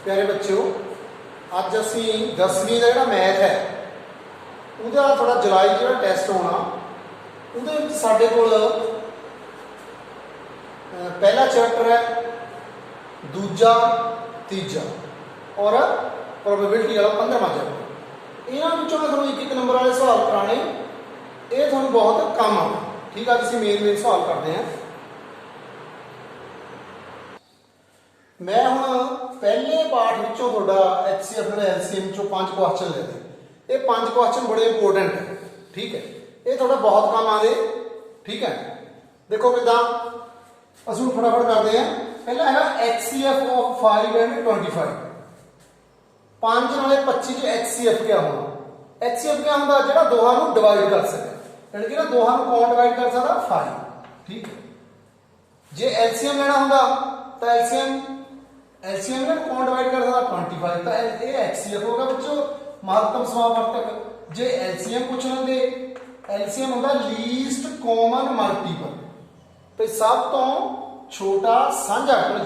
प्यारे बच्चों, अज असी 10वीं का जो मैथ है उसका थोड़ा जुलाई जो टैसट होना वो साढ़े को पहला चैप्टर है, दूजा, तीजा और प्रोबेबिलिटी वाला 15वां चैप्टर। इन्होंने मैं थोड़ा एक एक नंबर वाले सवाल कराने, ये थोड़ा बहुत काम आना। ठीक है, अभी मेन सवाल करते हैं। मैं हूँ पहले पार्ट विचों थोड़ा HCF LCM चो 5 क्वेश्चन लेते। ये 5 क्वेश्चन बड़े इंपोर्टेंट है। ठीक है, ये थोड़ा बहुत काम आते। ठीक है, देखो किदा असू फटाफट करते हैं। पहला है HCF ऑफ 5 एंड 25। 5 नाले 25 HCF क्या होना? HCF क्या होता? जो दोनों डिवाइड कर सके, यानी कि ना दोनों कौन डिवाइड कर सकता? 5। ठीक है, जे LCM लेना होगा तो LCM ने कौन डिवाइड कर सकता? 25। तो ये HCF होगा बच्चों, महत्तम समावर्तक। जे LCM पूछ लेंगे, LCM होगा लीस्ट कॉमन मल्टीपल, तो सब तो छोटा साझा अखर।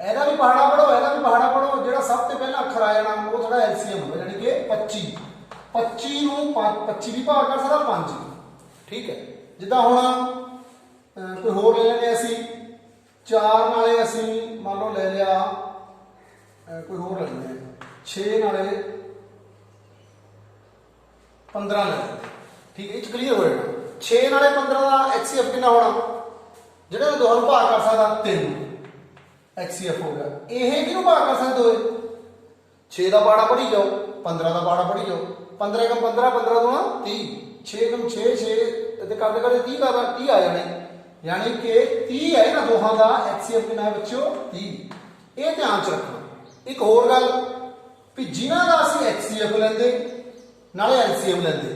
एदा भी पहाड़ा पढ़ो, एदा भी पहाड़ा पढ़ो। जो सब तो पहला अखर आ जाना वो थोड़ा LCM होगा, यानी कि 25। 25 25 भी भाग कर सकता 5। ठीक है, जिदा हुण कोई होर ले लेने असी 4 नाले असी मान लो ले लिया, कोई होर ले लेंगे 6 नाले 15 ले लेंगे। ठीक है, क्लीयर हो जाएगा। 6 नाले 15 का HCF कितना होना? जो दोनों भाग कर सकता 3 HCF हो गया। यह कि भाग कर सकते हो 6 का पाड़ा पढ़ी जाओ, 15 का पाड़ा पढ़ी जाओ। 15 कम 15, 15 दूना 30, 6 कम 6, 6 करते करते 30 आ जाने, यानी कि 30 है ना दोहां का HCF कितना है बच्चों? 30। ये ध्यान च रखना। एक होर गल भी जिन्हां दा असीं HCF लैंदे नाले LCM लैंदे,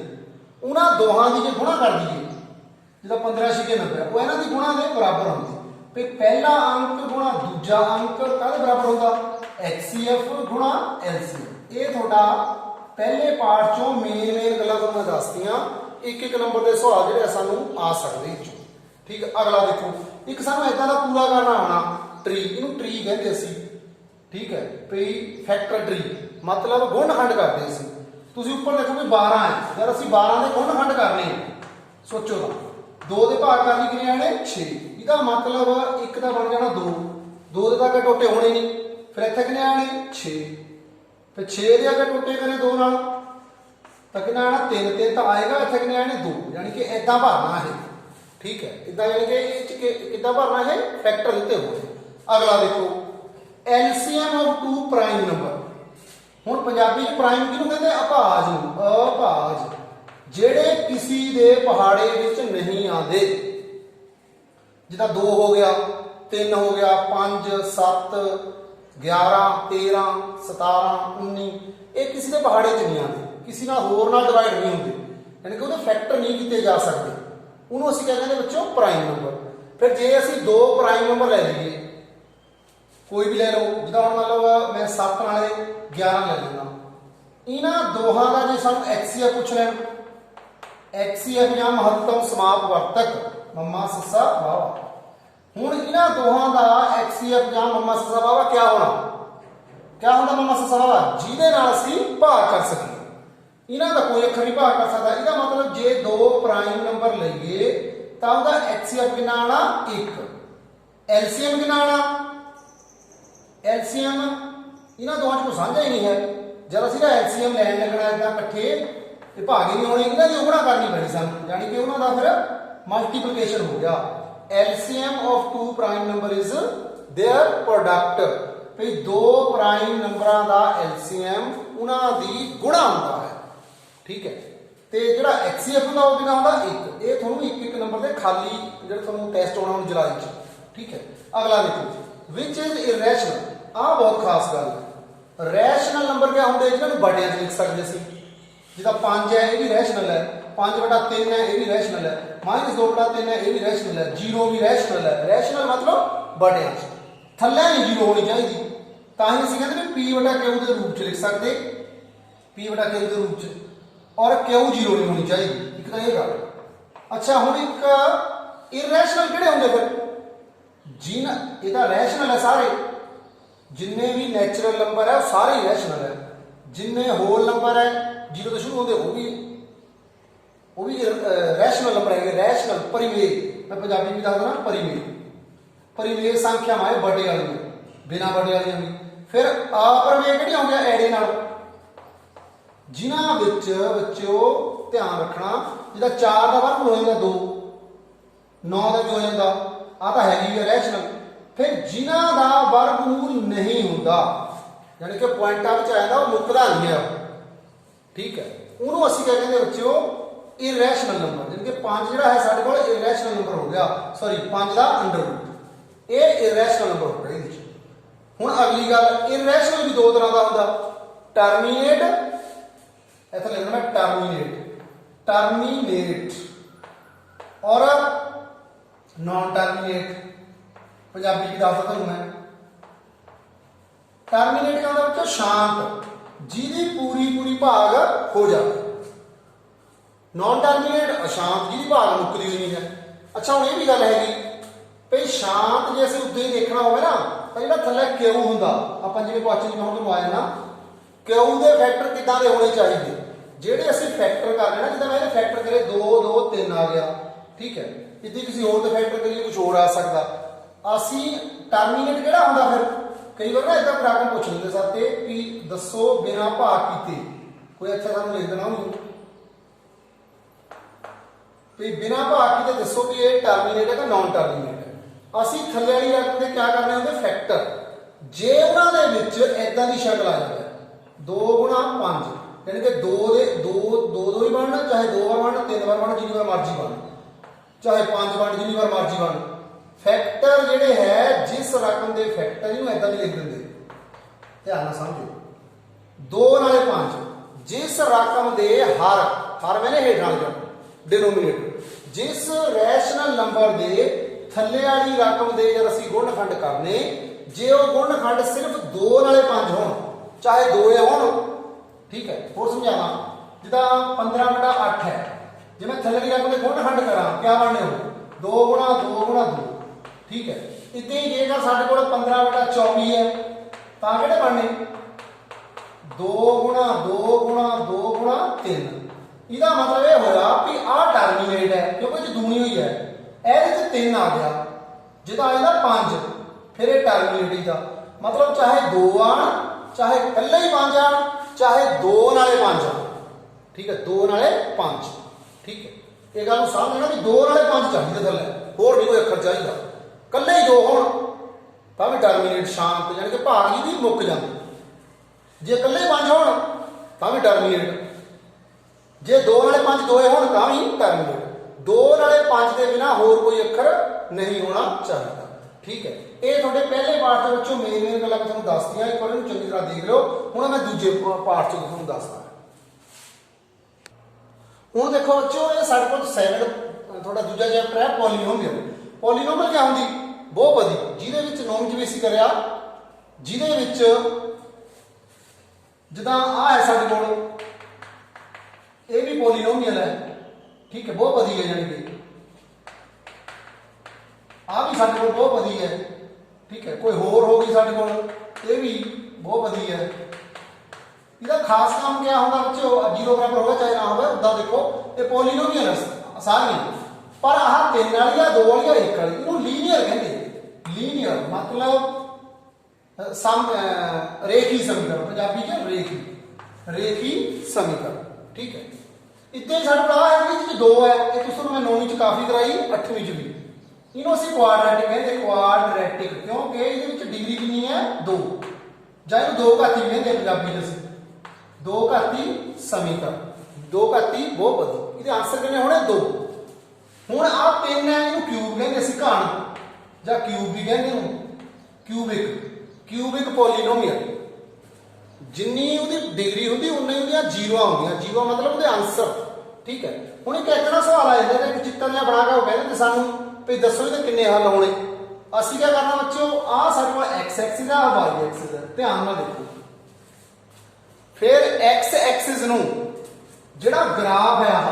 उन्हां दोहां दी जे गुणा कर दईए, जिदा 15 6 90, वो इन्हां दी गुणा दे बराबर होंदी। भी पहला अंक गुणा दूजा अंक काहदे बराबर होंदा? HCF गुणा LCM। ये थोड़ा पहले पार्ट चों मेन गल्लां तुहानूं दसदियां। एक एक नंबर के सवाल जिहड़े सानूं आ सकदे। ठीक है, अगला देखो, एक सानूं इदां दा पूरा करना होना ट्री। इहनूं ट्री कहंदे असीं। ठीक है, भी फैक्टर ट्री मतलब गुणखंड करते असीं। तुसीं उपर देखो भी 12 है, जब असीं 12 के गुणखंड करने, सोचो तो 2 के भाग करनी कितने आने? 6। इसका मतलब एक का बन जाना 2, 2 के आगे टोटे होने नहीं, फिर इतने कितने आने? 6। फिर 6 के आगे टोटे करें 2 नाल तो कितना आना? 3। 3 तो आएगा, इतने कितने आने? 2। यानी कि इदा भरना है। ठीक है, इदा यानी कि किदा भरना है? फैक्टर दिते हुए। अगला देखो, LCM ऑफ 2 प्राइम नंबर। हुण पंजाबी च प्राइम किहनूं कहंदे? अभाज नूं। अभाज जेड़े किसी दे पहाड़े विच नहीं आंदे, जिदा 2 हो गया, 3 हो गया, 5 7 11 13 17 19, ये किसी के पहाड़े च नहीं आते, किसी ना होर नाल डिवाइड नहीं होंगे, यानी कि उहदे फैक्टर नहीं किए जा सकते। उन्होंने असीं कहते हैं बच्चों प्राइम नंबर। फिर जे असीं 2 प्राइम नंबर ले लीए, कोई भी ले लो, जिदा हुण मान लो मैं 7 नाले 11 ले लेना, इन्हां दोहां दा जे सानूं HCF पुछ लैण, HCF या महत्तम समापवर्तक मम्मा सस्सा वावा। हुण इन्हां दोहां दा HCF या मम्मा सस्सा वावा क्या होना? क्या होंदा मम्मा सस्सा वावा? जिहदे नाल असीं भाग कर सकीए। इन्हां दा कोई अखर नहीं भाग कर सकदा। इसदा मतलब जे 2 प्राइम नंबर लईए तां उहदा HCF कितना आना? 1। LCM कितना आना? LCM इन्हां दोहां च कोई साझा ही नहीं है। जब असीं LCM लैण लगना इदां इकट्ठे ते भाग ही नहीं होने, इन्हां दी गुणा करनी पैनी सानूं, यानी कि उन्हां दा फिर मल्टीप्लिकेशन हो गया। LCM of 2 prime number is their product. भी 2 प्राइम नंबरां दा LCM उन्हां दी गुणा हुंदा है। ठीक है, ते जिहड़ा HCF हुंदा वो कितना हुंदा? 1। ये तुहानूं एक एक नंबर दे खाली जिहड़ा तुहानूं टेस्ट होना हुण जुलाई च। ठीक है, अगला देखो, विच इज इरेशनल। आ बहुत खास गल है। रैशनल नंबर क्या होंगे? जिन्होंने बड़ियां च लिख सकते सी, जिदा 5 है ये भी रैशनल है, 5/3 है ये भी रैशनल है, -2/3 है ये भी रैशनल है, 0 भी रैशनल है। रैशनल मतलब बड़ियां च, थल्ले नहीं 0 होनी चाहिए। तां ही असीं कहंदे P/Q के रूप च लिख सकते, P/Q के रूप च, और Q 0 नहीं होनी चाहिए। एक तो ये गल। अच्छा, हुण एक इरेशनल किहड़े होंगे? फिर जिन्हां इहदा रैशनल है सारे, जिन्ने भी नैचुरल नंबर है वो सारे ही रैशनल है, जिन्ने होल नंबर है जीरो तो शुरू होते वो भी रैशनल नंबर है। रैशनल परिमेय, मैं पंजाबी भी दस देना, परिमेय परिमेय संख्या है बड़े वाली बिना बड़े वाली भी। फिर अपरिमेय किहड़ी आउंदी है एड़े नाल, जिन्हां विच बच्चों ध्यान रखना जिदा 4 का वर्ग हो जाता 2, 9 का भी हो जाता, आ तो हैगी है रैशनल। फिर जिन्हां दा वर्गमूल नहीं होंदा यानी कि पॉइंटां विच आ जांदा, वो मुक्कदा नहीं है, ठीक है, उहनूं असीं क्या कहंदे बच्चों इरैशनल नंबर। जिवें कि 5 जिहड़ा है साडे कोल इरैशनल नंबर हो गया, सॉरी 5 का अंडर रूट, ये इरैशनल नंबर हो गया। इहदे हुण अगली गल, इरैशनल भी दो तरह का होंदा, टर्मीनेट, इत्थे लिखना टर्मीनेट, टर्मीनेट और नॉन टर्मीनेट। पंजाबी की दस तुहानूं मैं टर्मीनेट का मतलब शांत, जिहदी पूरी पूरी भाग हो जाए। नॉन टर्मीनेट अशांत, जिहदी भाग मुक्कदी हुई नहीं है। अच्छा हुण ये भी गल हैगी भई शांत जे असीं उद्दे ही देखना होवे ना तां जिहड़ा थल्ले क्यू हुंदा, आपां जिवें क्वेश्चन जिवें हुण आया ना, क्यू दे फैक्टर किदां दे होने चाहिए, ਜਿਹੜੇ ਅਸੀਂ फैक्टर कर रहे ना, जिदा मैं फैक्टर करे 2 2 3 आ गया, ठीक है, इतनी किसी होर दे फैक्टर करिए कुछ होर आ सकता। असी टर्मीनेट किहड़ा हुंदा, फिर कई बार ना इदां प्रॉब्लम पूछ लेंदे साथे कि दसो बिना भाग कीते, कोई अच्छा सानूं लिख देना होऊं भी बिना भाग कीते दसो कि ये टर्मीनेट है कि नॉन टर्मीनेट है। असी थल्ले वाली रकम दे क्या करने होंदे फैक्टर, जे उहनां दे विच इदां दी शक्ल आ जाए 2 गुणा 5 यानी कि 2 दे 2 2 2 ही बनना, चाहे 2 बार बनना, 3 बार बनना, जितनी बार मर्जी बन, चाहे 5 बन, जितनी बार मर्जी बन। फैक्टर जिहड़े है जिस रकम के फैक्टर ही इदां भी लिख देंगे, ध्यान नाल समझो 2 नाले 5, जिस रकम के हर मैंने हेठ वाली डिनोमीनेटर, जिस रैशनल नंबर के थल्ले वाली रकम के जब असीं गुणखंड करने, जे वो गुणखंड सिर्फ 2 नाले 5 हो, चाहे 2 हो, ठीक है, और समझाना जिदा 15/8 है, जे मैं थल्ले की रकम के गुणखंड करा क्या बनने हो 2 गुणा 2 गुणा 2, ठीक है। इतने ही जेकर साडे कोल 15/24 है तां किहड़े बनने 2 गुणा 2 गुणा 2 गुणा 3। इहदा मतलब यह होया कि आ टर्मीनेट है क्योंकि जो दूनी हुई है, ਇਹਦੇ ਚ 3 आ गया, जिदा आएगा 5, फिर ये टर्मीनेट का मतलब चाहे 2 आण, चाहे कल्ले ही 5 आण, चाहे 2 नाले 5 आण, ठीक है, 2 नाले 5, ठीक है। ये गल समझना भी 2 नाले 5 चाहिए थल्ले, होर नहीं कोई अखर चाहिए, कल्ले ही 2 होण तां भी टर्मीनेट शांत यानी कि भाग ही भी मुक जांदी, जे कल्ले 5 होण तां भी टर्मीनेट, जे 2 नाले 5 दोए होण तां भी टर्मीनेट। 2 नाले 5 के बिना होर कोई अखर नहीं होना चाहिए, ठीक है। ये थोड़े पहले पार्ट के बच्चों मेन गल्लां मैं तुहानूं दसदियां, एक बार इहनूं चंगी तरह देख लो। हुण मैं दूजे पार्ट च तुहानूं दसदा। हुण देखो बच्चों ये साडे कोल सैकंड थोड़ा दूजा चैप्टर है पॉलीनोमियल। पॉलीनोमियल क्या हुंदी बहुपदी, जिहदे विच नॉन च भी असीं करिया, जिहदे विच जिद्दां आ है साडे कोल ये भी पॉलीनोमियल है, ठीक है, बहुपदी है यानी कि आ भी साडे कोल बहुपदी है, ठीक है। कोई होर हो गई साडे कोल ये भी बहुपदी है। इसका खास काम क्या होगा बच्चों, 0 बराबर होगा चाहे ना होगा, उदा देखो ये पॉलीनोमियल है सारी, पर आह 3 वाली या 2 वाली या 1 वाली इहनूं लीनियर कहंदे। लीनियर मतलब सम रेखी समीकरण, पंजाबी च रेखी समीकरण, ठीक है। इतने साडे कोल आ है कि 2 है, ये तुहानूं मैं 9वीं च काफी कराई, 8वीं च भी इन्हों असीं क्वाड्रेटिक कहते, क्वाड्रेटिक क्योंकि ये डिग्री कितनी है 2, चाहे 2 घाती भी कहते पंजाबी में 2 घाती समीकरण, 2 घाती बहुपदी, ये आंसर कितने होने 2। हुण आ 3 है, इहनूं क्यूब कहते असीं घन जां क्यूब भी कहते, क्यूबिक पॉलीनोमियल, जिन्नी उहदी डिग्री हुंदी उन्नी उहदियां जीरो होंदियां, जीरो मतलब उहदे आंसर, ठीक है। हुण एक इतना सवाल आ जाता है कि चित्र जिहा बना के कहते सानूं भी दसो इहदे किन्ने हल होने। असीं क्या करना बच्चों, आ साडे कोल एक्स एक्सिस है, वाई एक्सिस है, ध्यान नाल देखो। फिर एक्स एक्सिस नूं जिहड़ा ग्राफ है आह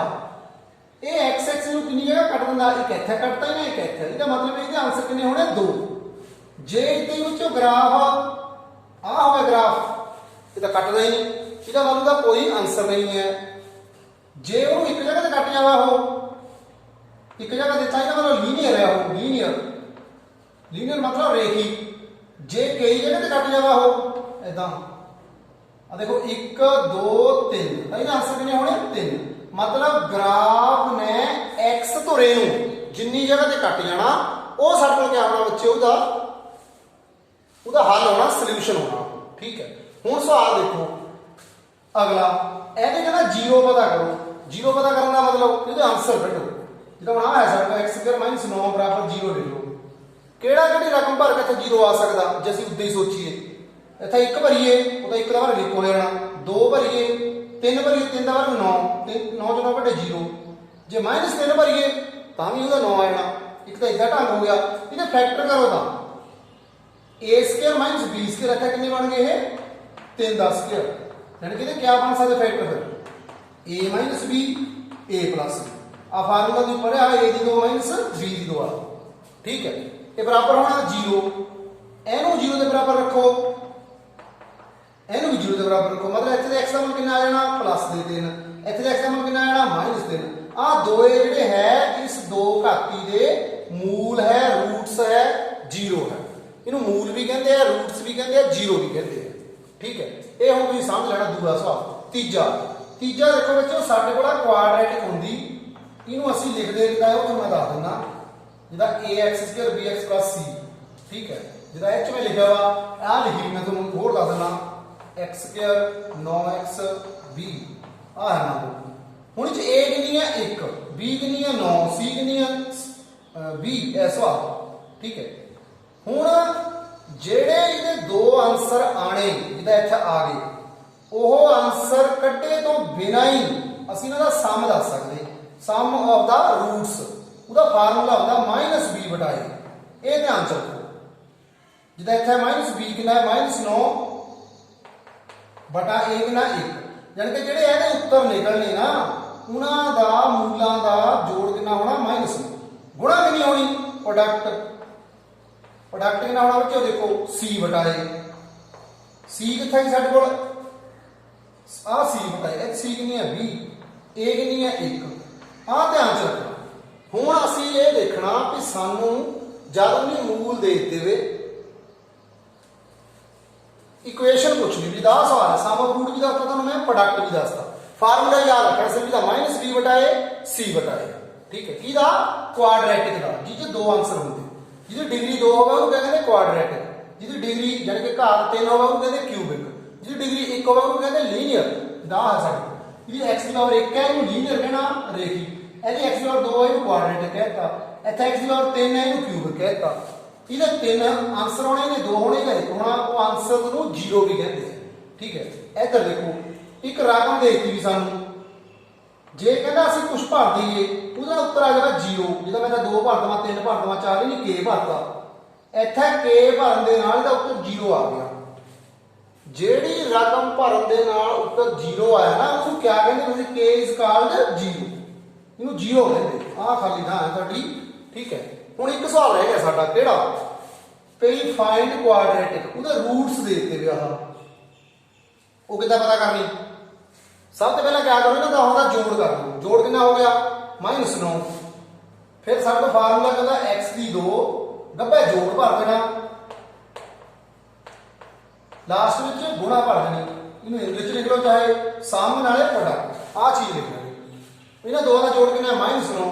ये एक्स एक्सिस नूं कितनी जगह कट दिंदा, एक इत्थे कटता ही ना एक इत्थे, इसदा मतलब इहदे आंसर किन्ने होने 2। जे इहदे विचों ग्राफ कटदा ही नहीं, इसका मतलब का कोई आंसर नहीं है। जे वो एक जगह से कट जावा हो, एक जगह दिता है मतलब लीनियर है, वो लीनियर, लीनियर मतलब रेखी। जे कई जगह से कट जावा हो इदा, देखो 1 2 3, ਇਹਦਾ आंसर कितने होने 3। मतलब ग्राफ ने एक्स ਧੁਰੇ ਨੂੰ जिन्नी जगह से कट जाना वो ਸਾਡੇ ਕੋਲ क्या होना बच्चे, ਉਹਦਾ हल होना, सोल्यूशन होना। ठीक है, ਹੁਣ सवाल देखो अगला, ਇਹਦੇ ਕਹਿੰਦਾ 0 पता करो। 0 पता करने का मतलब ਇਹਦੇ आंसर ਕੱਢੋ। ਜਿੱਦਾਂ ਹੁਣ ਆ ਹੈ ਸਾਡਾ x² - 9 बराबर 0 ले लो। ਕਿਹੜਾ ਕਿਹੜੀ ਰਕਮ ਭਰ ਕੇ ਇੱਥੇ 0 ਆ ਸਕਦਾ ਜੇ ਅਸੀਂ ਉੱਦਾਂ ਹੀ ਸੋਚੀਏ। ਇੱਥੇ 1 ਭਰੀਏ ਉਹਦਾ 1 ਦਾ ਵਰਗ 1 ਹੋ ਜਾਣਾ, 2 ਭਰੀਏ 3 ਭਰੀਏ 3 ਦਾ ਵਰਗ 9, 9 ਚੋਂ 9 ਘਟੇ 0। ਜੇ -3 ਭਰੀਏ ਤਾਂ ਵੀ ਉਹਦਾ 9 ਆ ਜਾਣਾ। ਇੱਕ ਤਾਂ ਇਦਾਂ ਢੰਗ हो गया। ਇਹਦੇ फैक्टर करो ਤਾਂ a² - b² ਇੱਥੇ ਕਿੰਨੇ ਬਣ ਗਏ ਇਹ 3 10 स्क्वायर, यानी कि ਇਹਦੇ क्या ਬਣ ਸਕਦੇ फैक्टर ਫਿਰ a - b a + b। ਆ ਫਾਰਮੂਲਾ ਤੁਸੀਂ ਪੜਿਆ a ਦੀ 2 - b ਦੀ 2 ਆ। ठीक है, ये बराबर होना 0, एनू 0 के बराबर रखो, एनू भी 0 के बराबर रखो। मतलब इत्थे x का मान कितना आ जाना +3, इत्थे x का मान कितना आ जाना -3। आ दोए जिहड़े है इस दो घाती दे मूल है, रूट्स है, 0 है। इनू मूल भी कहते हैं, रूट्स भी कहते हैं, 0 भी कहते हैं। ठीक है, ये हुण तुसीं समझ लेना। दूसरा सवाल तीजा देखो बच्चों, साडे कोल क्वाड्रेटिक हुंदी, इनू असीं लिखदे किदां है वो मैं दस दिंदा। जिदा ax² bx + c। ठीक है, जिदा h में लिखा हुआ आ लिखी मैं तुमको होर दस देना x² 9x b आ है ना। हुण च a कितनी है 1, b कितनी है 9, c कितनी है b, ऐसा। ठीक है, हुण जेड़े इहदे दो आंसर आने जिदा इत्थे आ गए ਉਹ आंसर ਕੱਢੇ ਤੋਂ ਬਿਨਾਂ ही ਅਸੀਂ ਇਹਨਾਂ ਦਾ ਸਮ ਦੱਸ ਸਕਦੇ। ਸਮ ਆਫ ਦਾ ਰੂਟਸ ਉਹਦਾ ਫਾਰਮੂਲਾ ਹੁੰਦਾ -b/a। ਇਹ ਧਿਆਨ ਚ ਰੱਖੋ। ਜਿੱਦਾਂ ਇੱਥੇ -b ਕਿੰਨਾ ਹੈ -9 ਬਟਾ a ਕਿੰਨਾ 1, ਯਾਨੀ ਕਿ ਜਿਹੜੇ ਇਹਦੇ ਉੱਤਰ ਨਿਕਲਣੇ ਨਾ ਉਹਨਾਂ ਦਾ ਮੂਲਾਂ ਦਾ ਜੋੜ ਕਿੰਨਾ ਹੋਣਾ -9। ਗੁਣਾ ਕਿੰਨੀ ਹੋਣੀ प्रोडक्ट कितना होना बच्चों, देखो c/a। c कितना है साडे कोल आ c/a, c कितनी है 20, a कितनी है 1। आ ध्यान च रखना। हुण असीं ये देखना कि सानू जद उन्हें मूल दे दिते वे इक्वेशन पूछनी भी, दा सवाल है सम ऑफ रूट भी दसता तुहानूं मैं, प्रोडक्ट भी दसता। फार्मूला याद रखना सिर्फ दा -b/a c/a। ठीक है, किहदा क्वाड्रेटिक दा, जिहदे दो आंसर होंदे। जिहदी डिग्री 2 होवे उहनूं कहंदे क्वाड्रेटिक, जिहदी डिग्री यानी कि घात 3 होवे उहनूं कहंदे क्यूबिक, जिहदी डिग्री 1 होवे उहनूं कहंदे लीनियर। दा है साडी जिहदी x की पावर 1 है इहनूं लीनियर कहना, रेखी। ਇਹਦੀ x ਦੀ ਪਾਵਰ 2 ਹੈ ਇਹਨੂੰ ਕੁਆਡਰੇਟਿਕ ਕਹਿਤਾ। ਇੱਥੇ x ਦੀ ਪਾਵਰ 3 ਹੈ ਇਹਨੂੰ ਕਿਊਬਿਕ ਕਹਿਤਾ। ਇਹਦੇ 3 ਆਨਸਰ ਹੋਣੇ ਨੇ, 2 ਹੋਣੇ ਨੇ, 1 ਹੋਣਾ। ਉਹ ਆਨਸਰ ਨੂੰ 0 ਵੀ ਕਹਿੰਦੇ ਆ। ਠੀਕ ਹੈ, ਇੱਧਰ ਦੇਖੋ ਇੱਕ ਰਕਮ ਦੇਤੀ ਵੀ ਸਾਨੂੰ, ਜੇ ਕਹਿੰਦਾ ਅਸੀਂ ਕੁਝ ਭਰ ਦਈਏ ਉਹਦਾ ਉੱਤਰ ਆ ਜਾਏਗਾ 0। ਜਿਹਦਾ ਮੈਂ ਤਾਂ 2 ਭਰ ਦਵਾਂ 3 ਭਰ ਦਵਾਂ 4 ਨਹੀਂ k ਭਰਤਾ, ਇੱਥੇ k ਭਰਨ ਦੇ ਨਾਲ ਇਹਦਾ ਉੱਤਰ 0 ਆ ਗਿਆ। ਜਿਹੜੀ ਰਕਮ ਭਰਨ ਦੇ ਨਾਲ ਉੱਤਰ 0 ਆਇਆ ਨਾ ਉਹਨੂੰ ਕੀ ਕਹਿੰਦੇ ਤੁਸੀਂ, k ਇਜ਼ ਕਾਲਡ 0। ਇਹਨੂੰ 0 ਕਹਿੰਦੇ। ਆਹ ਖਾਲੀ ਥਾਂ ਹੈ ਤੁਹਾਡੀ। ਠੀਕ ਹੈ, ਹੁਣ ਇੱਕ ਸਵਾਲ ਰਹਿ ਗਿਆ ਸਾਡਾ, ਕਿਹੜਾ ਪਈ ਫਾਈਂਡ ਕੁਆਡਰੇਟਿਕ। ਉਹਦੇ ਰੂਟਸ ਦੇ ਦਿੱਤੇ ਵੇ ਆਹ, ਉਹ ਕਿੱਦਾਂ ਪਤਾ ਕਰਨੀ। ਸਭ ਤੋਂ ਪਹਿਲਾਂ ਕਿਆ ਕਰੋ, ਇਹਨਾਂ ਦਾ ਹੁੰਦਾ ਜੋੜ ਕਰ ਲਓ। ਜੋੜ ਕਿੰਨਾ ਹੋ ਗਿਆ -9। ਫਿਰ ਸਾਡੇ ਕੋਲ ਫਾਰਮੂਲਾ ਕਹਿੰਦਾ x ਦੀ 2 ਗੱਭੇ ਜੋੜ ਭਰ ਦੇਣਾ, ਲਾਸਟ ਵਿੱਚ ਗੁਣਾ ਭਰ ਦੇਣੀ। ਇਹਨੂੰ ਇੰਗਲਿਸ਼ ਲਿਖ ਲਓ ਚਾਹੇ ਸਮ ਨਾਲੇ ਪ੍ਰੋਡਕਟ, ਆਹ ਚੀਜ਼ ਲਿਖ ਲਓ। ਇਹਨਾਂ ਦੋਵਾਂ ਦਾ ਜੋੜ ਕਿੰਨਾ -9।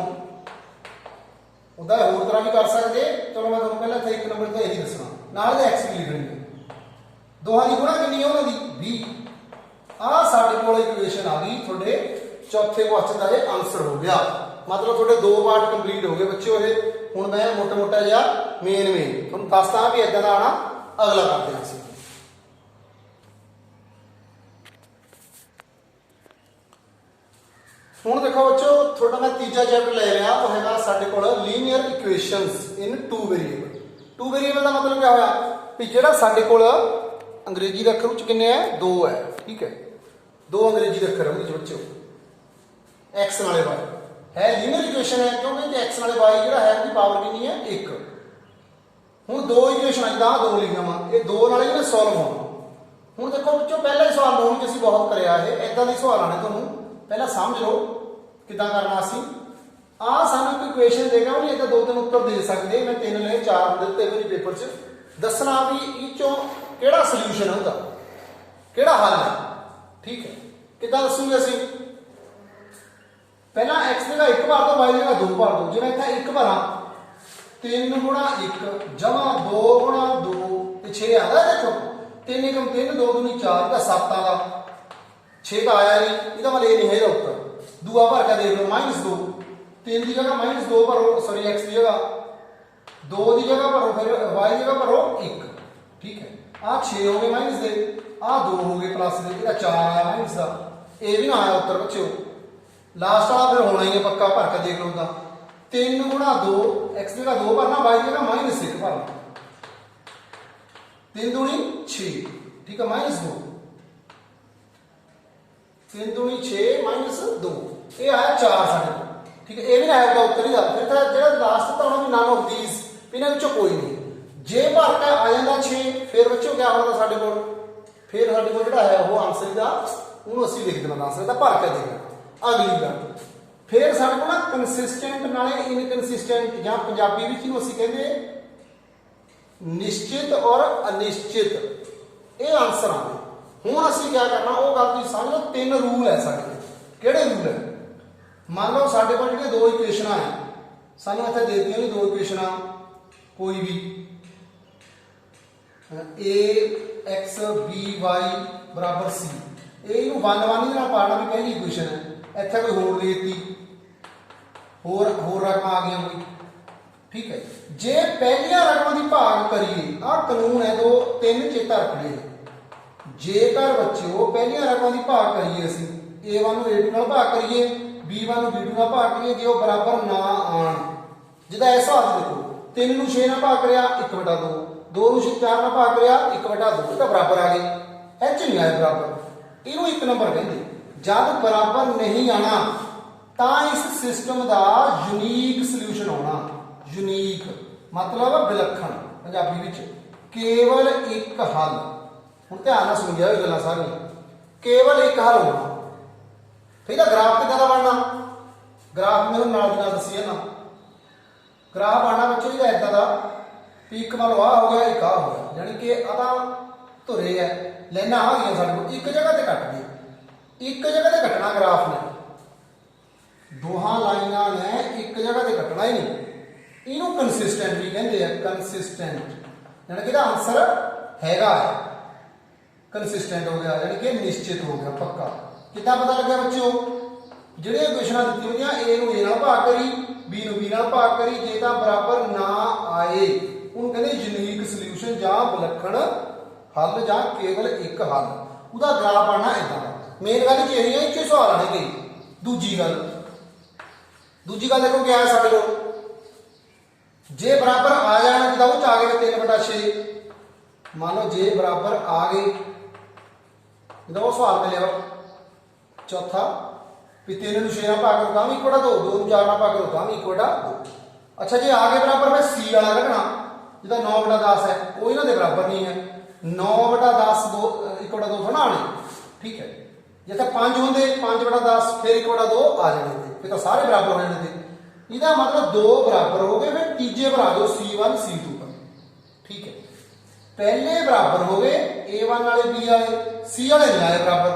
ਉਹਦਾ ਹੋਰ ਤਰ੍ਹਾਂ ਵੀ ਕਰ ਸਕਦੇ। ਚਲੋ ਮੈਂ ਤੁਹਾਨੂੰ ਪਹਿਲਾਂ ਇੱਥੇ 1 ਨੰਬਰ ਤੇ ਇਹੀ ਦੱਸਣਾ, ਨਾਲ ਦੇ x ਵੀ ਲਿਖਣੀ। ਦੋਹਾਂ ਦੀ ਗੁਣਾ ਕਿੰਨੀ ਹੈ ਉਹਨਾਂ ਦੀ 20। ਆ ਸਾਡੇ ਕੋਲ ਇਕੁਏਸ਼ਨ ਆ ਗਈ। ਤੁਹਾਡੇ ਚੌਥੇ ਕੁਐਸਚਨ ਦਾ ਇਹ ਆਨਸਰ ਹੋ ਗਿਆ। मतलब थोड़े 2 पार्ट कंप्लीट हो गए बच्चों ये। हुण मैं मोटा मोटा जिहा मेन तुहानूं दसदा भी इदां दा आना। अगला करते हैं हुण देखो बच्चों, थोड़ा मैं तीजा चैप्टर ले लिया, वो है साडे कोल linear equations in 2 variable. 2 variable का मतलब क्या होया भी जिहड़ा साडे कोल अंग्रेजी दे अखर किन्ने है 2 है। ठीक है, 2 अंग्रेजी दे अखर है बच्चों, एक्स नाले वाई है लीनियर इक्वेशन है क्योंकि एक्स नाले वाई जिहड़ा है उसकी पावर कितनी है 1। हुण 2 इक्वेशन इदां 2 लिखियां वा, ये 2 नाले इहने सॉल्व होना। ਹੁਣ देखो बच्चों पहला ही सवाल लोन असीं बहुत करिया है, इदां दे सवाल आने तुहानूं पहला समझ लो किदां करना असीं। आ सानूं कोई क्वेश्चन देगा नहीं, इह दो तीन उत्तर दे सकदे, मैं तीन ले चार दित्ते मेरे पेपर च, दसना भी इह चों किहड़ा सॉल्यूशन है उहदा, किहड़ा हल है। ठीक है, किदां दसूंगे असीं? पहला x की जगह 1 भर दो, y की जगह 2 भर दो। जिवें इत्थे 1 भरां 3 गुणा 1 जमा 2 गुणा 2 ते 6 आता है। देखो 3 एकम 3 2 दूनी 4 का 7 आदा 6 का आया नहीं, ਇਹਦਾ मतलब ये नहीं है उत्तर। दूआ भर के देख लो -2, 3 की जगह -2 भरो, सॉरी x की जगह 2 की जगह भरो, फिर y की जगह भरो 1। ठीक है, आ 6 हो गए माइनस दे, आ 2 हो गए प्लस दे, ਇਹਦਾ 4 आया माइनस का, ये भी ना आया उत्तर बच्चों। लास्ट वाला फिर होना ही है पक्का, भर के देख लो उदा 3 गुणा 2, x की जगह 2 भरना, y की जगह -1 भरना, 3 दूनी 6। ठीक है, -2, 3 दूनी 6 -2, ये आया 4 साढ़े। ठीक है, ये भी ना आएगा उत्तर ही। फिर जो लास्ट तो होना भी नन ऑफ दीज, इन्होंने विचों कोई नहीं। जे भर के आ जाता 6, फिर बच्चों क्या होना साढ़े कोल, फिर साढ़े कोल जिहड़ा है वो आंसर का उन्होंने असीं लिख देना, आंसर का भर के देना। अगली गल फिर साढ़े कोल ना कंसिस्टेंट नाले इनकंसिस्टेंट, जां पंजाबी विच इहनूं असीं कहंदे निश्चित और अनिश्चित, ये आंसर आने। हुण असीं क्या करना, वो गल तुसीं समझ लो। 3 रूल है साडे, किहड़े रूल है? मान लो साडे कोल जिहड़े 2 इक्वेशन है, सानूं इत्थे दे दित्तियां 2 इक्वेशन, कोई भी ax by बराबर c, ये 1 1 दे नाल पाड़ना भी पहली इक्वेशन है। इत्थे कोई होर दे दी, होर रकम आ गई कोई। ठीक है, जे पहलियां रकमां दी भाग करिए, आ कानून है 2 3 चेता रखने। जेकर बच्चों पहलियां रकमां दी भाग करिए, असीं a1 ਨੂੰ a2 ਨਾਲ भाग करिए, b1 ਨੂੰ b2 ਨਾਲ भाग करिए, जे वो बराबर ना आण, जिदा ऐसा हाल देखो 3 ਨੂੰ 6 ਨਾਲ भाग करिया 1/2, 2 ਨੂੰ 4 ਨਾਲ भाग करिया 1/2, तो बराबर आ गए। एच नहीं आए बराबर, इनू 1 नंबर कहते। जब बराबर नहीं आना तो इस सिस्टम का यूनीक सल्यूशन होना। यूनीक मतलब विलक्षण, पंजाबी विच केवल एक हल। हुण ध्यान नाल सुण जाओ गल्लां सारियां, केवल एक हल होना। ठीक है, ग्राफ किदां दा बनना? ग्राफ मेरे नाल दी नाल दसी है ना, ग्राफ बनना बच्चों जी इदां दा भी एक वालों आ हो गया, एक आ हो गया, यानी कि आदा धुरे है, लाइनां आ गई साडे कोल, एक जगह ते कट गई, एक जगह ते कटना ग्राफ ने, दोहां लाइनां ने एक जगह ते कटना ही नहीं। इनू कंसिस्टेंट भी कहते हैं, कंसिस्टेंट, यानी कि आंसर हैगा है, कंसिस्टेंट हो गया, यानी कि निश्चित हो गया, पक्का। कितना पता लग गया बच्चों? जिहड़ियां इक्वेशनां दित्ती होईयां, ए नूं ए नाल भाग करी, बी नूं बी नाल भाग करी, जे तां बराबर ना आए उहनूं कहंदे यूनीक सल्यूशन जां विलक्षण हल जां केवल एक हल। उहदा ग्राफ बनना इदां दा। मेन गल यही है, इक्के सवाल आने गई। दूजी गल देखो क्या है साडे कोल, जे बराबर आ जाना, जिदा वो आ गए 3/6, मान लो जे बराबर आ गए, जिदा वो सवाल मिले चौथा भी 3 ਨੂੰ 6 ਨਾਲ भाग करो तां भी 1/2, 2 ਨੂੰ 4 ਨਾਲ भाग करो तां भी 1/2। अच्छा जे आ गए बराबर, मैं सी वाला कढ़ना, जिदा 9/10 है, वो इन्हां दे बराबर नहीं है। 9/10 2 1/2 थोड़ा आने। ठीक है, जिथे 5 होंगे 5/10, फिर 1/2 आ जाने थे, फिर तो सारे बराबर हो जाने थे। इसका मतलब 2 बराबर हो गए, फिर तीजे पर आ जाओ C1 C2 पर। ठीक है, पहले बराबर हो गए A1 वाले B वाले, C वाले नहीं आए बराबर,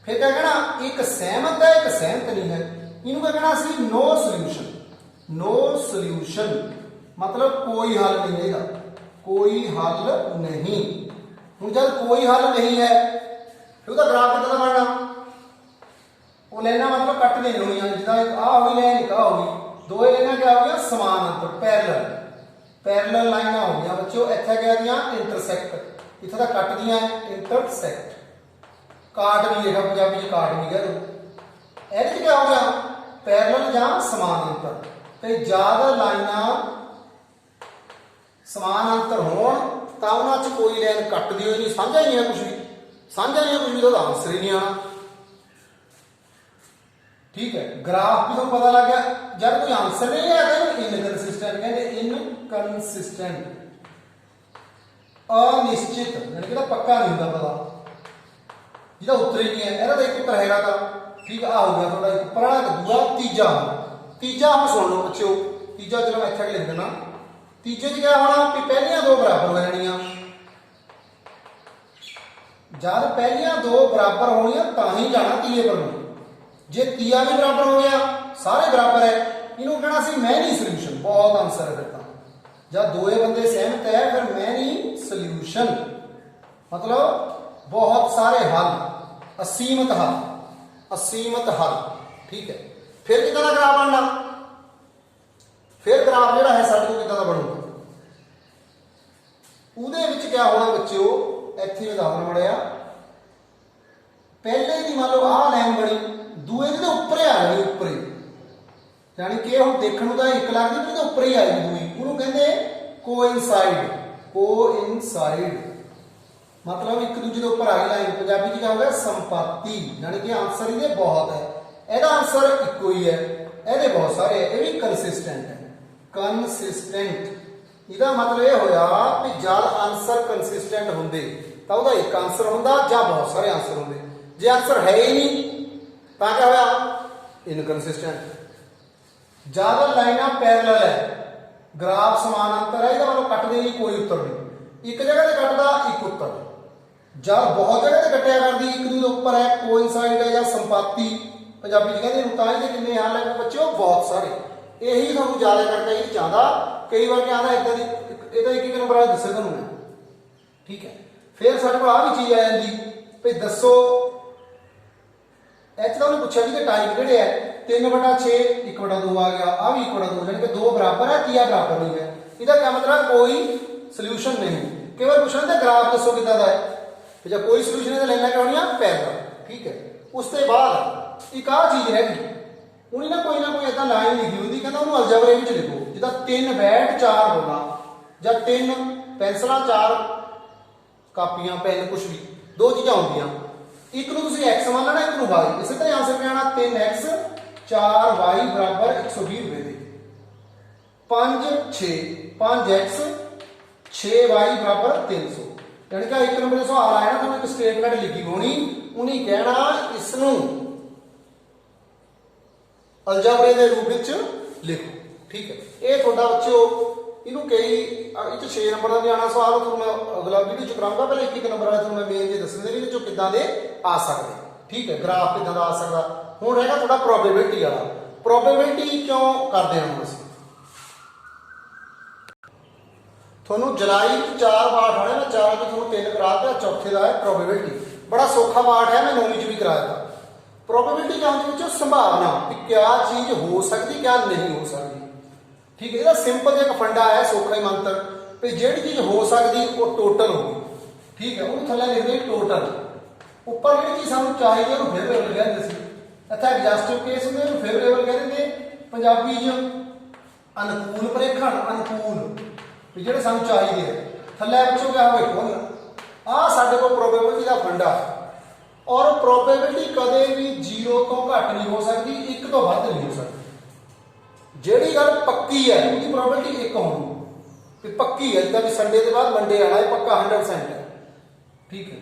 फिर क्या कहना, एक सहमत है एक सहमत नहीं है। इनू क्या कहना सी नो सॉल्यूशन। नो सॉल्यूशन मतलब कोई हल नहीं है, कोई हल नहीं। हुण जब कोई हल नहीं है फिर उसका ग्राफ कितना बनना, वो लेना मतलब कट नहीं होनी, जिदा आ हुई लाइन एक आ हुई, दो लाइना क्या हो गया समानांतर, पैरेलल लाइना हो गया बच्चों। इत्थे क्या दियां इंटरसेक्ट, इत्थे तक कट दियां इंटरसेक्ट, काट भी लिखा पंजाबी च, काट भी कह दो। ये क्या हो गया पैरेलल जां समानांतर, ते ज्यादा लाइना समानांतर होण तां उन्हां च कोई लाइन कटदी होई नहीं, साझा ही नहीं है कुछ भी, साझा नहीं है कुछ भी, तो आंसर ही नहीं आना। ठीक है, ग्राफ भी तो पता लग गया, जब कोई आंसर नहीं आया तो इनकंसिस्टेंट कहते, इनकंसिस्टेंट। अनिश्चित यानी कि पक्का नहीं होता पता, जिहदा उत्तर ही नहीं है, इहदा एक उत्तर हैगा तां ठीक आ हो गया थोड़ा एक पुराना दूआ तीजा। तीजा हम सुन लो बच्चों, तीजा चलो मैं इत्थे लिख देना। तीजे च क्या होना कि पहलियां दो बराबर हो जानियां, जब पहलियां दो बराबर होनियां तां ही जाना तीए पर नूं। जे तीया भी बराबर हो गया सारे बराबर है, इन्हों कहना सी मैनी सोल्यूशन, बहुत आंसर है। फिर तां जब दोए बंदे सहमत है फिर मैनी सोल्यूशन मतलब बहुत सारे हल, असीमित हल, असीमित हल। ठीक है, फिर कितना का ग्राफ बनना, फिर ग्राफ जिहड़ा है साडे कोल कितना दा बनूगा, उहदे विच क्या होना बच्चों, इत्थे मैं दसना मड़िया, पहले दी मान लो आह लाइन बनी, दूए दी उपर आ गई, उपर ही यानी कि हुण देखण नूं तां एक लगदी पर उपर ही आई दूई, उहनूं कहंदे कोइनसाइड। कोइनसाइड मतलब एक दूजे के उपर आ गई लाइन, पंजाबी च क्या हो गया संपाती, यानी कि आंसर इहदे बहुत है, ਇਹਦਾ आंसर इक्को ही है, ਇਹਦੇ बहुत सारे है, ये भी कंसिस्टेंट है। कंसिस्टेंट ਇਹਦਾ मतलब यह होया कि जब आंसर कंसिस्टेंट होंदे तां ਉਹਦਾ एक आंसर होंदा ਜਾਂ बहुत सारे आंसर होंदे, जे आंसर है ही नहीं तां क्या होया इनकंसिस्टेंट। ज्यादा लाइनां पैरेलल है, ग्राफ समानांतर है, ਇਹਦਾ मतलब कटदे नहीं कोई उत्तर नहीं, एक जगह ते कटदा एक उत्तर, जब बहुत जगह ते कटिया करदी एक दूजे उपर है, कोइनसाइड है या संपाती पंजाबी च कहते हैं, तां इहदे किन्ने हल है बच्चों बहुत सारे। यही तुहानूं ज्यादा करके ही चाहता, कई बार क्या आंदा इदां दी इहदा एक नंबर आ दस्से तुहानूं मैं। ठीक है, फिर साडे कोल आ भी चीज आ जांदी भई दस्सो, इत्थे तां उहने पुछिया कि टाइप किहड़े है, 3/6 1/2 आ गया, आ भी 1/2 यानी कि दो बराबर है, तीया बराबर नहीं है, इसका क्या मतलब कोई सोल्यूशन नहीं। कई बार पूछना तो ग्राफ दसो कितना दा है, जब कोई सोल्यूशन है तो लाइनां क्या पैरेलल। ठीक है, उसके बाद एक आ चीज हैगी, उन्हें ना कोई इदा लाइन लिखी होंगी, कहता उन्होंने अलजबरे में लिखो, जिदा 3 बैट 4 बोला, या 3 पेंसिल 4 कापियां पेन कुछ भी, दो चीज़ा होंदियां, एक नूं तुसीं x मान लेना, एक नूं y, इसे तरह आंसर क्या आना 3x 4y बराबर 120 रुपए दे, 5 6 5x 6y बराबर 300, यानी कि एक नंबर का सवाल आया ना, तुहानूं एक स्टेटमेंट लिखी होनी, उन्हें कहना इसनूं अलजबरे के रूप में लिखो। ठीक है, ये थोड़ा बच्चों इनू कई इस 6 नंबर का भी आना सवाल, तो मैं अगला वीडियो च कराऊंगा, पहले एक नंबर वाले मैं मेन जी दसने भी किदां दे आ सकते। ठीक है, ग्राफ किदां दा आ सकता। हुण रहेगा थोड़ा प्रोबेबिलिटी वाला, प्रोबेबिलिटी क्यों करते हैं हम असीं, थोनों जुलाई 4 पाठ आने, मैं 4 तो थोनों 3 करा दिया, चौथे का है प्रोबेबिलिटी, बड़ा सौखा पाठ है, मैं 9वीं च भी कराया था। प्रोबेबिलिटी क्या होती है, संभावना कि क्या चीज हो सकती क्या नहीं हो सकती। ठीक है, इसका सिंपल एक फंडा है, सौखा ही मंत्र भी जिहड़ी चीज हो सकती वो टोटल होगी। ठीक है, उन्होंने थल्ले लिखते टोटल, उपर जिहड़ी चीज सानूं चाहिए उन्होंने फेवरेबल कहते सी, इत्थे एग्जैस्टिव केस हुंदे उन्होंने फेवरेबल कहते, पंजाबी च अनुकूल प्रेखण, अनुकूल भी जिहड़े सानूं चाहिए, थल्ले बच्चों क्या होवे फुल, आ साडे कोल प्रोबेबिलिटी का फंडा। और प्रोबेबिलिटी कदे भी 0 तो घट नहीं हो सकती, 1 तो वध नहीं हो सकती। जिहड़ी गल पक्की है उसकी प्रोबेबिलिटी 1 होनी, पक्की है, जिद्दां भी संडे के बाद मंडे आना है, पक्का 100% है। ठीक है,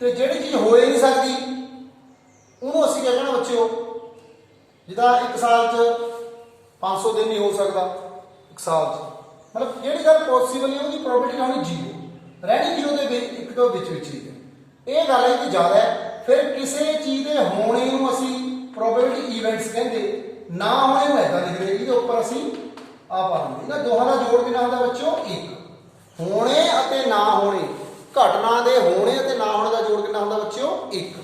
तो जिहड़ी चीज हो ही नहीं सकती उन्होंने असीं क्या कहना बच्चों, जिद्दां 1 साल च 500 दिन नहीं हो सकता, 1 साल च मतलब जिहड़ी गल पॉसिबल है उसकी प्रोबेबिलिटी होनी 0, रहनी 0 के 1 तो विच ही है। ये गल है कि ज़्यादा है। फिर किसी चीज़ के होने को असीं प्रोबेबिलिटी इवेंट्स कहते, ना होने को ऐसा लिखते, ये उपर असीं आ पा लेंगे। इन्हां दोहां दा जोड़ कितना होंदा बच्चों 1, होने अते ना होने, घटना के होने अते ना होने का जोड़ कितना होंदा बच्चों 1।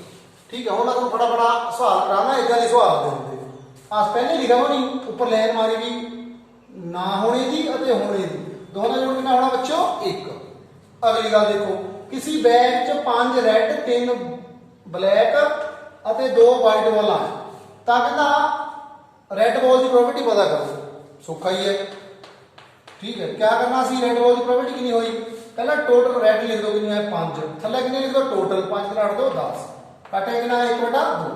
ठीक है, हुण मैं तुहानूं फटाफट सवाल कराना, इदां दे सवाल दे हुंदे आ, पहले लिखा होनी उपर लाइन मारी भी ना होने की अते होने की, दोहां दा जोड़ कितना होना बच्चों 1। अगली गल देखो, किसी बैग च 5 रैड 3 ब्लैक अते 2 वाइट बॉल आए, तां कहंदा रैड बॉल की प्रोबेबिलिटी पता करो, सौखा ही है। ठीक है, क्या करना सी, रैड बॉल की प्रोबेबिलिटी कितनी हुई, पहला टोटल रैड लिख दो कितनी है 5, थल्ले कितने लिख दो टोटल 5 × 8 = 10, काटे कितना 1/2।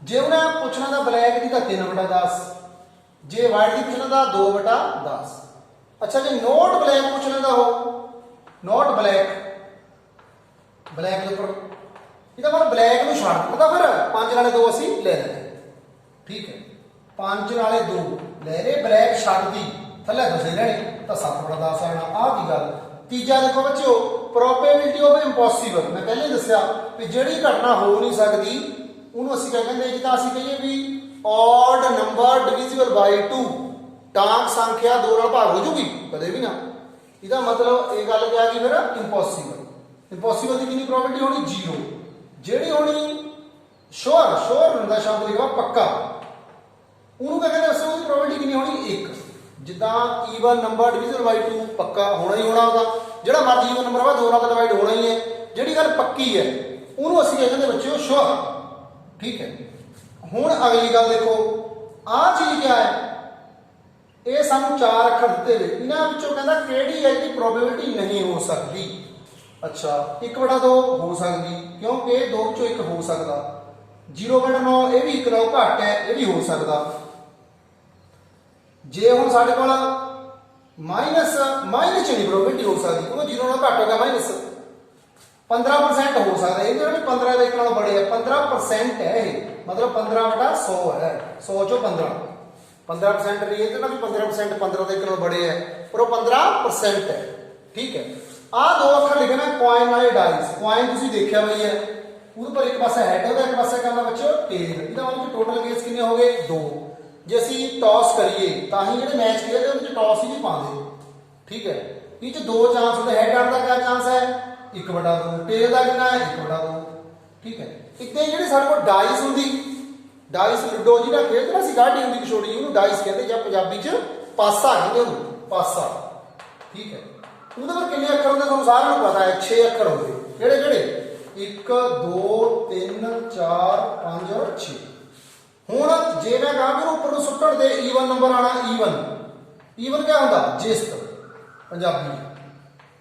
जे उन्हें पूछना था ब्लैक की तो 3/10, जे वाइट की पूछना था 2/10। अच्छा, जे नोट ब्लैक पूछना था हो, नोट ब्लैक ਬਲੈਕ ਦੇ ਉੱਪਰ ਇਹਦਾ ਮਤਲਬ ਬਲੈਕ ਨੂੰ ਛੱਡ ਦਿੱਤਾ, ਫਿਰ 5 ਨਾਲੇ 2 ਅਸੀਂ ਲੈ ਲੈਣੇ। ਠੀਕ ਹੈ, 5 ਨਾਲੇ 2 ਲੈ ਲਏ, ਬਲੈਕ ਛੱਡਦੀ, ਥੱਲੇ ਤੁਸੀਂ ਲੈਣੇ ਤਾਂ 7/10 ਆਣਾ। ਆਹ ਕੀ ਗੱਲ। ਤੀਜਾ ਦੇਖੋ ਬੱਚਿਓ, ਪ੍ਰੋਬੇਬਿਲਿਟੀ ਆਫ ਇੰਪੋਸੀਬਲ। ਮੈਂ ਪਹਿਲੇ ਦੱਸਿਆ ਵੀ ਜਿਹੜੀ ਘਟਨਾ ਹੋ ਨਹੀਂ ਸਕਦੀ ਉਹਨੂੰ ਅਸੀਂ ਕਹਿੰਦੇ, ਜਿੱਦਾਂ ਅਸੀਂ ਕਹੀਏ ਵੀ ਔਡ ਨੰਬਰ ਡਿਵੀਜ਼ੀਬਲ ਬਾਈ 2, ਟਾਂਕ ਸੰਖਿਆ 2 ਨਾਲ ਭਾਗ ਹੋ ਜੂਗੀ, ਕਦੇ ਵੀ ਨਾ। ਇਹਦਾ ਮਤਲਬ ਇਹ ਗੱਲ ਕਿਹਾ ਕਿ ਫਿਰ ਇੰਪੋਸੀਬਲ। ਇੰਪੋਸੀਬਲ ਦੀ ਕਿੰਨੀ ਪ੍ਰੋਬੇਬਿਲਿਟੀ ਹੋਣੀ? 0। ਜਿਹੜੀ ਹੋਣੀ ਸ਼ੋਰ ਹੁੰਦਾ ਸ਼ਬਦ ਲਿਖਵਾ ਪੱਕਾ, ਉਹਨੂੰ ਕਹਿੰਦੇ ਦੱਸੋ ਉਹਦੀ ਪ੍ਰੋਬੇਬਿਲਿਟੀ ਕਿੰਨੀ ਹੋਣੀ? 1। ਜਿੱਦਾਂ ਈਵਨ ਨੰਬਰ ਡਿਵੀਜ਼ਨ ਬਾਈ 2 ਪੱਕਾ ਹੋਣਾ ਹੀ ਹੋਣਾ ਉਹਦਾ, ਜਿਹੜਾ ਮਰਜ਼ੀ ਈਵਨ ਨੰਬਰ ਵਾ 2 ਨਾਲ ਡਿਵਾਈਡ ਹੋਣਾ ਹੀ ਹੈ। ਜਿਹੜੀ ਗੱਲ ਪੱਕੀ ਹੈ ਉਹਨੂੰ ਅਸੀਂ ਕਹਿੰਦੇ ਬੱਚਿਓ ਸ਼ੋਰ। ਠੀਕ ਹੈ, ਹੁਣ ਅਗਲੀ ਗੱਲ ਦੇਖੋ, ਆਹ ਚੀਜ਼ ਕਿਆ ਹੈ? ਇਹ ਸਾਨੂੰ 4 ਅੱਖਰ ਦਿੱਤੇ ਹੋਏ, ਇਹਨਾਂ ਵਿੱਚੋਂ ਕਹਿੰਦਾ ਕਿਹੜੀ ਹੈ ਕਿ ਪ੍ਰੋਬੇਬਿਲਿਟੀ ਨਹੀਂ ਹੋ ਸਕਦੀ। ਅੱਛਾ, 1/2 ਹੋ ਸਕਦੀ, ਕਿਉਂਕਿ 2 ਵਿੱਚੋਂ 1 ਹੋ ਸਕਦਾ। 0.9 ਇਹ ਵੀ 1 ਨਾਲੋਂ ਘੱਟ ਹੈ, ਇਹ ਵੀ ਹੋ ਸਕਦਾ। ਜੇ ਹੁਣ ਸਾਡੇ ਕੋਲ ਮਾਈਨਸ ਚ ਨਹੀਂ ਪ੍ਰੋਬੇਬਿਲਿਟੀ ਹੋ ਸਕਦੀ, ਕਿਉਂਕਿ 0 ਨਾਲੋਂ ਘੱਟ ਹੋ ਗਿਆ ਮਾਈਨਸ। 15% ਹੋ ਸਕਦਾ, ਇਹ ਜਿਹੜਾ 15 ਦੇ 1 ਨਾਲੋਂ ਬੜੇ ਹੈ, 15% ਹੈ ਇਹ, ਮਤਲਬ 15/100 ਹੈ। 100 ਚੋਂ 15% ਨਹੀਂ ਹੈ ਤੇ 15% 15 ਦੇ 1 ਨਾਲੋਂ ਬੜੇ ਹੈ, ਪਰ ਉਹ 15% ਹੈ। ਠੀਕ ਹੈ, ਆਹ 2 ਅੱਖਰ ਲਿਖਣਾ ਕੁਆਇਨ ਨਾਲੇ ਡਾਈਸ। ਕੁਆਇਨ ਤੁਸੀਂ ਦੇਖਿਆ ਬਈ ਹੈ, ਉਹਦੇ ਪਰ ਇੱਕ ਪਾਸੇ ਹੈਡ ਹੋਗਾ, ਇੱਕ ਪਾਸੇ ਕਰਨਾ ਬੱਚਿਓ ਟੇਲ। ਇਹਦਾ ਮਤਲਬ ਟੋਟਲ ਕੇਸ ਕਿੰਨੇ ਹੋ ਗਏ? 2। ਜੇ ਅਸੀਂ ਟਾਸ ਕਰੀਏ ਤਾਂ ਹੀ ਜਿਹੜੇ ਮੈਚ ਖੇਡਦੇ ਉਹਦੇ ਵਿੱਚ ਟਾਸ ਹੀ ਨਹੀਂ ਪਾਉਂਦੇ। ਠੀਕ ਹੈ, ਇਹ ਚ 2 ਚਾਂਸ ਹੁੰਦੇ। ਹੈਡ ਆਉਣ ਦਾ ਕਿਆ ਚਾਂਸ ਹੈ? 1/2। ਟੇਲ ਦਾ ਕਿੰਨਾ ਹੈ? 1/2। ਠੀਕ ਹੈ, ਇੱਥੇ ਜਿਹੜੀ ਸਾਡੇ ਕੋਲ ਡਾਈਸ ਹੁੰਦੀ, ਡਾਈਸ ਲੁੱਡੋ ਜਿਹੜਾ ਖੇਡਦੇ ਨਾ ਅਸੀਂ, ਗਾਢੀ ਹੁੰਦੀ ਛੋਟੀ ਜਿਹੀ, ਉਹਨੂੰ ਡਾਈਸ ਕਹਿੰਦੇ, ਜਾਂ ਪੰਜਾਬੀ ਚ ਪਾਸਾ ਕਹਿੰਦੇ ਉਹਨੂੰ, ਪਾਸਾ। ਠੀਕ ਹੈ, ਉਹਦੇ ਪਰ ਕਿੰਨੇ ਅੱਖਰ ਹੁੰਦੇ ਤੁਹਾਨੂੰ ਸਾਰਿਆਂ ਨੂੰ ਪਤਾ ਹੈ? 6 ਅੱਖਰ ਹੁੰਦੇ। ਕਿਹੜੇ ਕਿਹੜੇ? 1 2 3 4 5 ਔਰ 6। ਹੁਣ ਜੇ ਮੈਂ ਕਹਾਂ ਕਿ ਉੱਪਰ ਨੂੰ ਸੁੱਟਣ ਦੇ ਈਵਨ ਨੰਬਰ ਆਣਾ, ਈਵਨ ਕਿਆ ਹੁੰਦਾ? ਜਿਸਤ ਪੰਜਾਬੀ।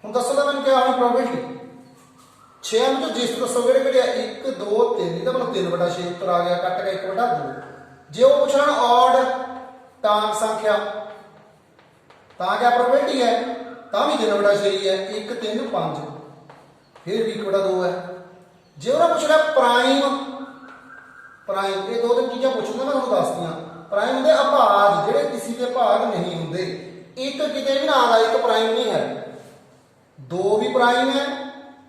ਹੁਣ ਦੱਸੋ ਤਾਂ ਮੈਨੂੰ ਕਿਆ ਹੋਣੀ ਪ੍ਰੋਬੇਬਿਲਿਟੀ? 6 ਵਿੱਚੋਂ ਜਿਸਤ ਦੱਸੋ ਕਿਹੜੇ ਕਿਹੜੇ ਆ? 1 2 3, ਇਹਦਾ ਮਤਲਬ 3/6 ਉੱਪਰ ਆ ਗਿਆ, ਕੱਟ ਗਿਆ 1/2। ਜੇ ਉਹ ਪੁੱਛਣ ਔਡ ਟਾਂਕ ਸੰਖਿਆ ਤਾਂ ਕਿਆ ਪ੍ਰੋਬੇਬਿਲਿਟੀ ਹੈ? ਤਾਂ ਵੀ 3/6 ਹੀ ਹੈ। 1 3 5, ਫਿਰ ਵੀ 1/2 ਹੈ। ਜੇ ਉਹਨਾਂ ਪੁੱਛਣਾ ਪ੍ਰਾਈਮ, ਇਹ 2-3 ਚੀਜ਼ਾਂ ਪੁੱਛਦਾ ਮੈਂ ਤੁਹਾਨੂੰ ਦੱਸਦੀਆਂ। ਪ੍ਰਾਈਮ ਹੁੰਦੇ ਅਭਾਜ, ਜਿਹੜੇ ਕਿਸੇ ਦੇ ਭਾਗ ਨਹੀਂ ਹੁੰਦੇ। 1 ਕਿਤੇ ਵੀ ਨਾ ਆਦਾ, 1 ਪ੍ਰਾਈਮ ਨਹੀਂ ਹੈ। 2 ਵੀ ਪ੍ਰਾਈਮ ਹੈ,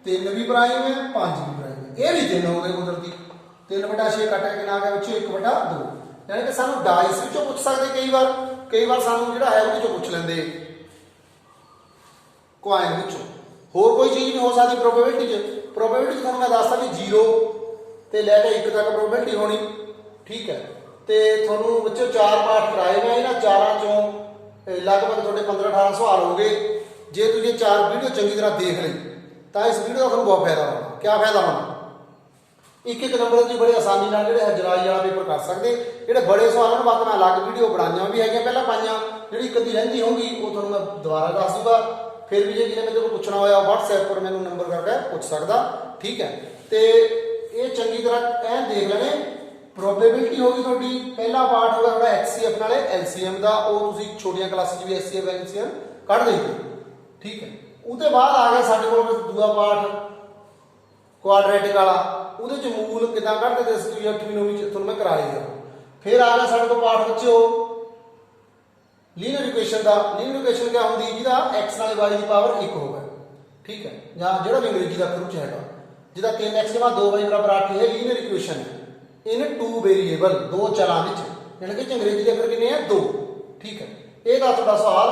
3 ਵੀ ਪ੍ਰਾਈਮ ਹੈ, 5 ਵੀ ਪ੍ਰਾਈਮ ਹੈ। ਇਹ ਵੀ 3 ਹੋ ਗਏ ਕੁਦਰਤੀ। 3/6 ਕੱਟ ਕੇ ਕਿੰਨਾ ਆ ਗਿਆ ਵਿੱਚੋਂ? 1/2। ਯਾਨੀ ਕਿ ਸਾਨੂੰ ਡਾਈਸ ਵਿੱਚੋਂ ਪੁੱਛ ਸਕਦੇ, ਕਈ ਵਾਰ ਸਾਨੂੰ ਜਿਹੜਾ ਹੈ ਉਹਦੇ ਚੋਂ ਪੁੱਛ ਲੈਂਦੇ, ਕੁਆਇਨ ਵਿੱਚੋਂ। ਹੋਰ ਕੋਈ ਚੀਜ਼ ਨਹੀਂ ਹੋ ਸਕਦੀ ਪ੍ਰੋਬੇਬਿਲਿਟੀ ਚ। ਪ੍ਰੋਬੇਬਿਲਿਟੀ ਤੁਹਾਨੂੰ ਮੈਂ ਦੱਸਦਾ ਵੀ 0 ਤੇ ਲੈ ਕੇ 1 ਤੱਕ ਪ੍ਰੋਬੇਬਿਲਿਟੀ ਹੋਣੀ। ਠੀਕ ਹੈ, ਤੇ ਤੁਹਾਨੂੰ ਬੱਚੋ 4 ਪਾਠ ਕਰਾਏ ਗਏ, ਇਹਨਾਂ 4 ਚੋਂ ਲਗਭਗ ਤੁਹਾਡੇ 15-18 ਸਵਾਲ ਹੋ ਗਏ। ਜੇ ਤੁਸੀਂ 4 ਵੀਡੀਓ ਚੰਗੀ ਤਰ੍ਹਾਂ ਦੇਖ ਲਈ ਤਾਂ ਇਸ ਵੀਡੀਓ ਦਾ ਤੁਹਾਨੂੰ ਬਹੁਤ ਫਾਇਦਾ ਹੋਣਾ। ਕਿਆ ਫਾਇਦਾ ਹੋਣਾ? ਇੱਕ ਨੰਬਰ ਦੀ ਬੜੀ ਆਸਾਨੀ ਨਾਲ ਜਿਹੜੇ ਜਰਾਈ ਵਾਲਾ ਪੇਪਰ ਕਰ ਸਕਦੇ। ਜਿਹੜੇ ਬੜੇ ਸਵਾਲਾਂ ਨੂੰ ਬਾਅਦ ਮੈਂ ਅਲੱਗ ਵੀਡੀਓ ਬਣਾਈਆਂ ਵੀ ਹੈਗੀਆਂ, ਪਹਿਲਾਂ ਪਾਈਆਂ। ਜਿਹੜੀ ਇੱਕ ਅੱਧੀ ਰਹਿੰਦੀ ਹੋਊਗੀ ਉਹ ਤੁਹਾਨੂੰ ਮੈਂ ਦੁਬਾਰਾ ਦੱਸ ਦੂੰਗਾ। ਫਿਰ ਵੀ ਜੇ ਕਿਨੇ ਮੇਰੇ ਕੋਲ ਪੁੱਛਣਾ ਹੋਇਆ WhatsApp ਪਰ ਮੈਨੂੰ ਨੰਬਰ ਕਰਕੇ ਪੁੱਛ ਸਕਦਾ। ਠੀਕ ਹੈ, ਤੇ ਇਹ ਚੰਗੀ ਤਰ੍ਹਾਂ ਐਂ ਦੇਖ ਲੈਣੇ। ਪ੍ਰੋਬੇਬਿਲਿਟੀ ਹੋਗੀ ਤੁਹਾਡੀ, ਪਹਿਲਾ ਪਾਰਟ ਹੋਗਾ ਤੁਹਾਡਾ HCF ਨਾਲੇ LCM ਦਾ, ਉਹ ਤੁਸੀਂ ਛੋਟੀਆਂ ਕਲਾਸਾਂ 'ਚ ਵੀ HCF LCM ਕੱਢ ਦੇਂਗੇ। ਠੀਕ ਹੈ, ਉਹਦੇ ਬਾਅਦ ਆ ਗਿਆ ਸਾਡੇ ਕੋਲ ਦੂਆ ਪਾਠ ਕੁਆਡਰੇਟਿਕ ਵਾਲਾ। ਉਹਦੇ 'ਚ ਮੂਲ ਕਿੱਦਾਂ ਕੱਢਦੇ ਤੇ 8ਵੀਂ 9ਵੀਂ 'ਚ ਤੁਹਾਨੂੰ ਮੈਂ ਕਰਾਇਆ। ਫਿਰ ਆ ਗਿਆ ਸਾਡੇ ਕੋਲ ਪਾਠ ਬੱਚਿਓ ਲੀਨੀਅਰ ਇਕੁਏਸ਼ਨ ਦਾ। ਲੀਨੀਅਰ ਇਕੁਏਸ਼ਨ ਕਿਆ ਹੁੰਦੀ? ਜਿਹਦਾ x ਨਾਲ y ਦੀ ਪਾਵਰ 1 ਹੋਵੇ। ਠੀਕ ਹੈ, ਜਾਂ ਜਿਹੜਾ ਵੀ ਅੰਗਰੇਜ਼ੀ ਦਾ ਅਖਰ 'ਚ ਹੈਗਾ, ਜਿਹਦਾ 3x = 2y = 8 ਹੈ, ਲੀਨੀਅਰ ਇਕੁਏਸ਼ਨ ਹੈ। ਇਨ 2 ਵੇਰੀਏਬਲ, 2 ਚਲਾਂ ਵਿੱਚ, ਯਾਨੀ ਕਿ ਅੰਗਰੇਜ਼ੀ ਦੇ ਅਖਰ ਕਿੰਨੇ ਆ? 2। ਠੀਕ ਹੈ, ਇਹ ਦਾ ਤੁਹਾਡਾ ਸਵਾਲ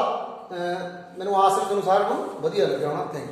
ਮੈਨੂੰ ਆਸ ਹੈ ਤੁਹਾਨੂੰ ਸਾਰਿਆਂ ਨੂੰ ਵਧੀਆ ਲੱਗਿਆ ਹੋਣਾ। Thank you.